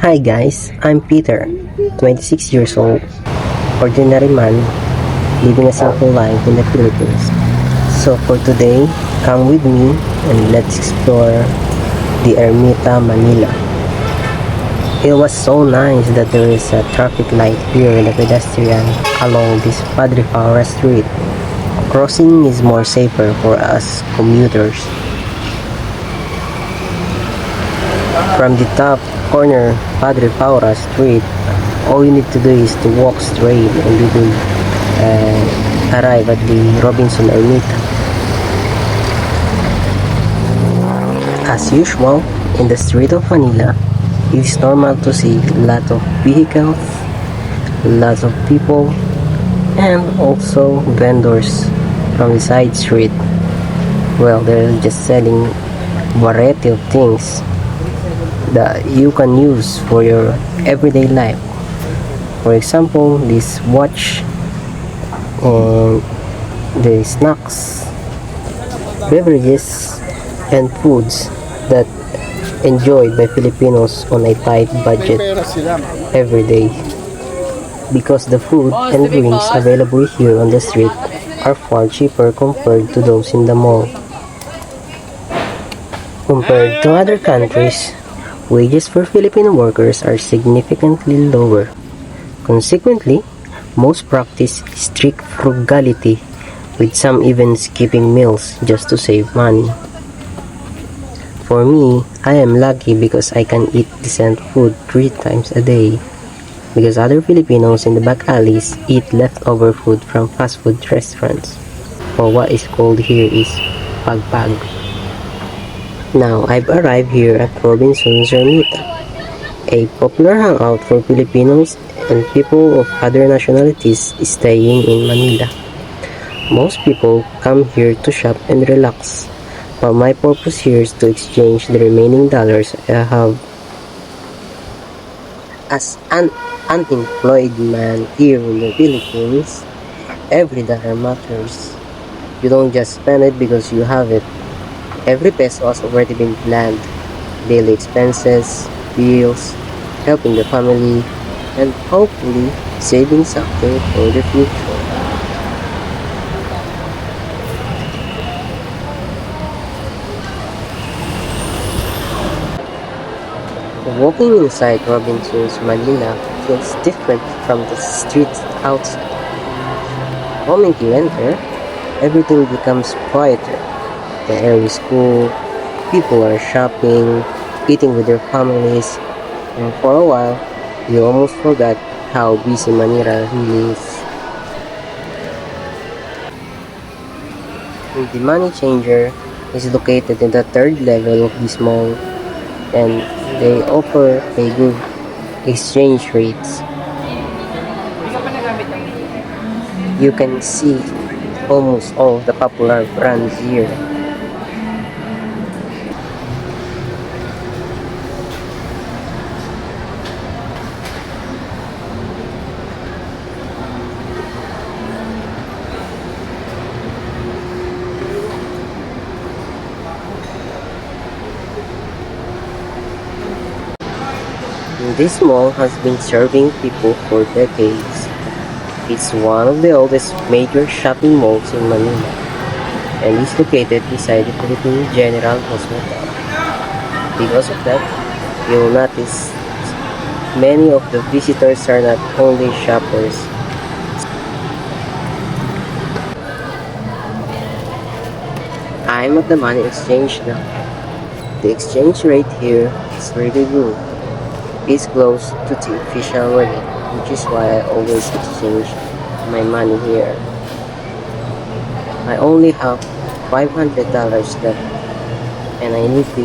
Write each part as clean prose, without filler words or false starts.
Hi guys, I'm Peter, 26 years old, ordinary man living a simple life in the Philippines. So for today, come with me and let's explore the Ermita, Manila. It was so nice that there is a traffic light here in the pedestrian along this Padre Faura street. Crossing is more safer for us commuters. From the top corner Padre Faura Street, all you need to do is to walk straight and you will arrive at the Robinsons Ermita. As usual, in the street of Manila, it is normal to see a lot of vehicles, lots of people, and also vendors from the side street. Well, they're just selling variety of things that you can use for your everyday life. For example, this watch and the snacks, beverages, and foods that enjoyed by Filipinos on a tight budget every day. Because the food and drinks available here on the street are far cheaper compared to those in the mall. Compared to other countries, wages for Filipino workers are significantly lower. Consequently, most practice strict frugality, with some even skipping meals just to save money. For me, I am lucky because I can eat decent food 3 times a day, because other Filipinos in the back alleys eat leftover food from fast food restaurants, or what is called here is pagpag. Now, I've arrived here at Robinsons Ermita, a popular hangout for Filipinos and people of other nationalities staying in Manila. Most people come here to shop and relax, but my purpose here is to exchange the remaining dollars I have. As an unemployed man here in the Philippines, every dollar matters. You don't just spend it because you have it. Every peso has already been planned. Daily expenses, bills, helping the family, and hopefully saving something for the future. Walking inside Robinsons Manila feels different from the streets outside. The moment you enter, everything becomes quieter. The air is cool, people are shopping, eating with their families, and for a while, you almost forgot how busy Manila really is. The money changer is located in the third level of this mall, and they offer a good exchange rates. You can see almost all the popular brands here. This mall has been serving people for decades. It's one of the oldest major shopping malls in Manila and is located beside the Philippine General Hospital. Because of that, you will notice many of the visitors are not only shoppers. I'm at the money exchange now. The exchange rate here is really good. It's close to the official rate, which is why I always exchange my money here. I only have $500 left, and I need to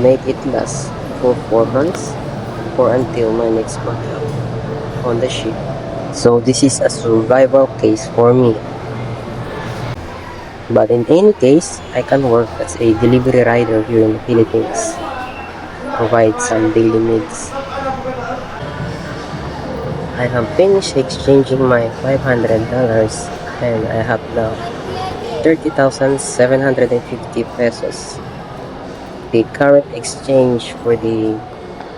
make it last for 4 months or until my next month on the ship. So this is a survival case for me. But in any case, I can work as a delivery rider here in the Philippines, provide some daily needs. I have finished exchanging my $500 and I have now 30,750 pesos. The current exchange for the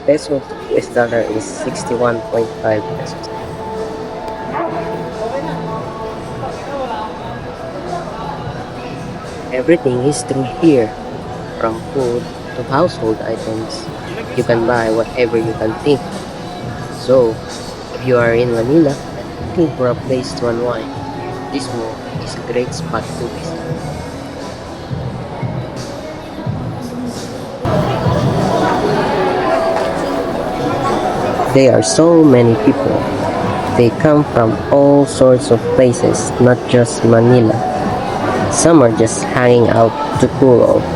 Peso to US dollar is 61.5 pesos. Everything is through here, from food to household items. You can buy whatever you can think. So, if you are in Manila and looking for a place to unwind, this mall is a great spot to visit. There are so many people. They come from all sorts of places, not just Manila. Some are just hanging out to cool off.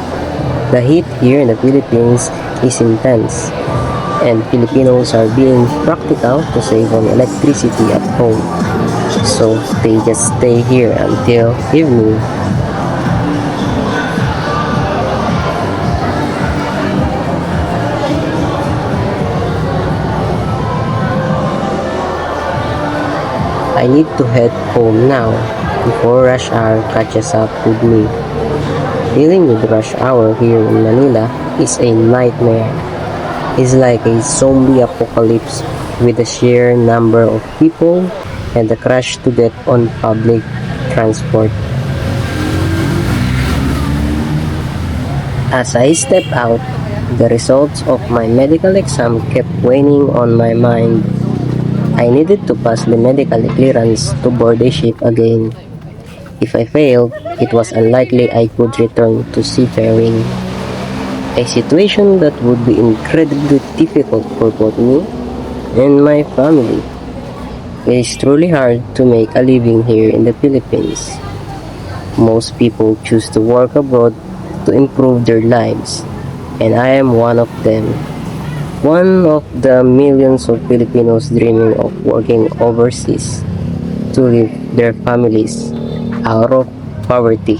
The heat here in the Philippines is intense, and Filipinos are being practical to save on electricity at home. So they just stay here until evening. I need to head home now before rush hour catches up with me. Dealing with rush hour here in Manila is a nightmare. It's like a zombie apocalypse with the sheer number of people and the crush to get on public transport. As I step out, the results of my medical exam kept weighing on my mind. I needed to pass the medical clearance to board a ship again. If I failed, it was unlikely I could return to seafaring, a situation that would be incredibly difficult for both me and my family. It is truly hard to make a living here in the Philippines. Most people choose to work abroad to improve their lives, and I am one of them. One of the millions of Filipinos dreaming of working overseas to live their families out of poverty.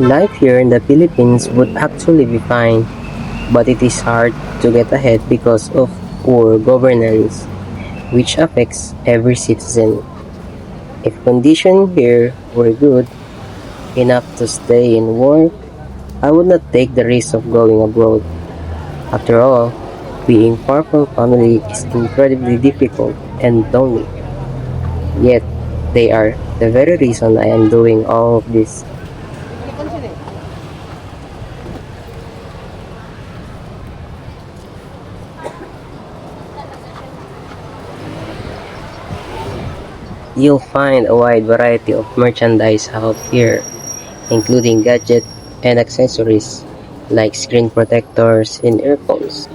Life here in the Philippines would actually be fine, but it is hard to get ahead because of poor governance, which affects every citizen. If conditions here were good enough to stay and work, I would not take the risk of going abroad. After all, being far from family is incredibly difficult and lonely. Yet, they are the very reason I am doing all of this. You'll find a wide variety of merchandise out here, including gadgets and accessories like screen protectors and earphones.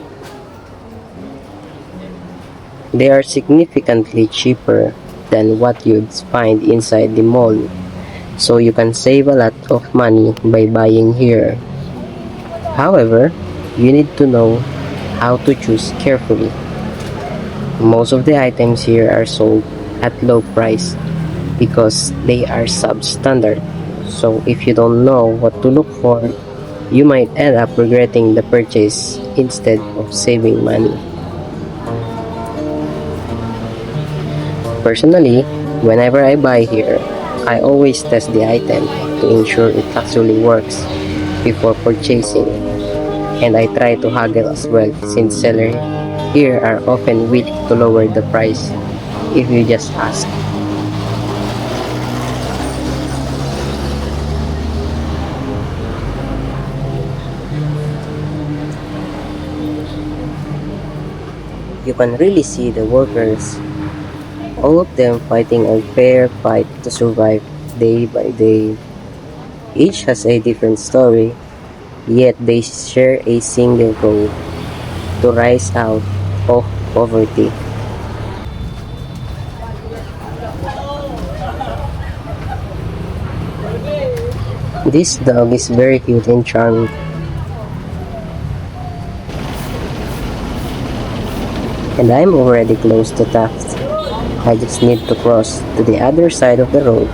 They are significantly cheaper than what you'd find inside the mall, so you can save a lot of money by buying here. However, you need to know how to choose carefully. Most of the items here are sold at low price because they are substandard. So if you don't know what to look for, you might end up regretting the purchase instead of saving money. Personally, whenever I buy here, I always test the item to ensure it actually works before purchasing, and I try to haggle as well since sellers here are often willing to lower the price if you just ask. You can really see the workers, all of them fighting a fair fight to survive day by day. Each has a different story, yet they share a single goal: to rise out of poverty. This dog is very cute and charming, and I'm already close to Taft. I just need to cross to the other side of the road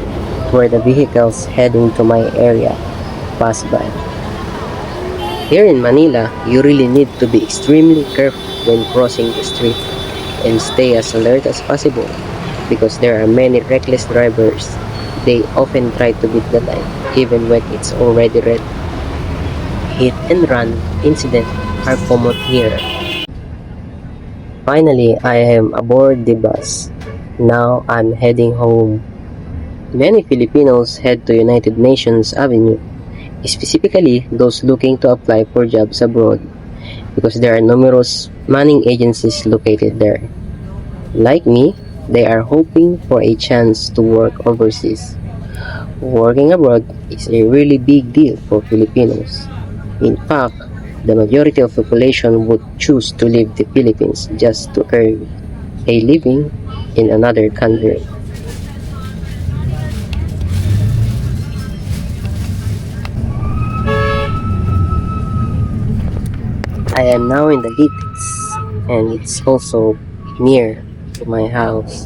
where the vehicles heading to my area pass by. Here in Manila, you really need to be extremely careful when crossing the street and stay as alert as possible because there are many reckless drivers. They often try to beat the light even when it's already red. Hit and run incidents are common here. Finally, I am aboard the bus. Now I'm heading home. Many Filipinos head to United Nations Avenue, specifically those looking to apply for jobs abroad, because there are numerous manning agencies located there. Like me, they are hoping for a chance to work overseas. Working abroad is a really big deal for Filipinos. In fact, the majority of the population would choose to leave the Philippines just to earn a living in another country. I am now in the Litex, and it's also near to my house.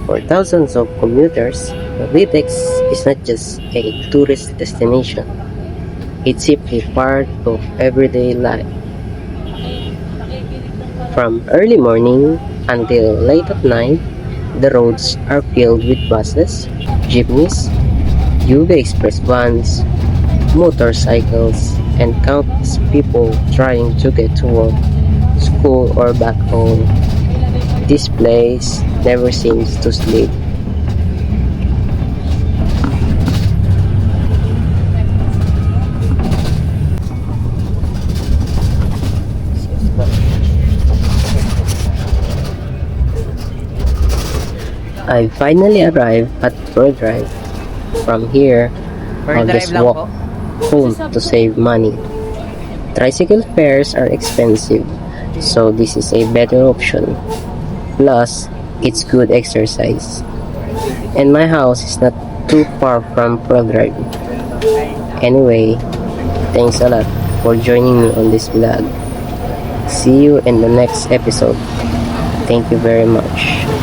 For thousands of commuters, the Litex is not just a tourist destination, it's simply part of everyday life. From early morning until late at night, the roads are filled with buses, jeepneys, UV Express vans, motorcycles, and countless people trying to get to work, school, or back home. This place never seems to sleep. I finally arrived at Pearl Drive. From here, I'll just walk home to save money. Tricycle fares are expensive, so this is a better option. Plus, it's good exercise. And my house is not too far from Pearl Drive. Anyway, thanks a lot for joining me on this vlog. See you in the next episode. Thank you very much.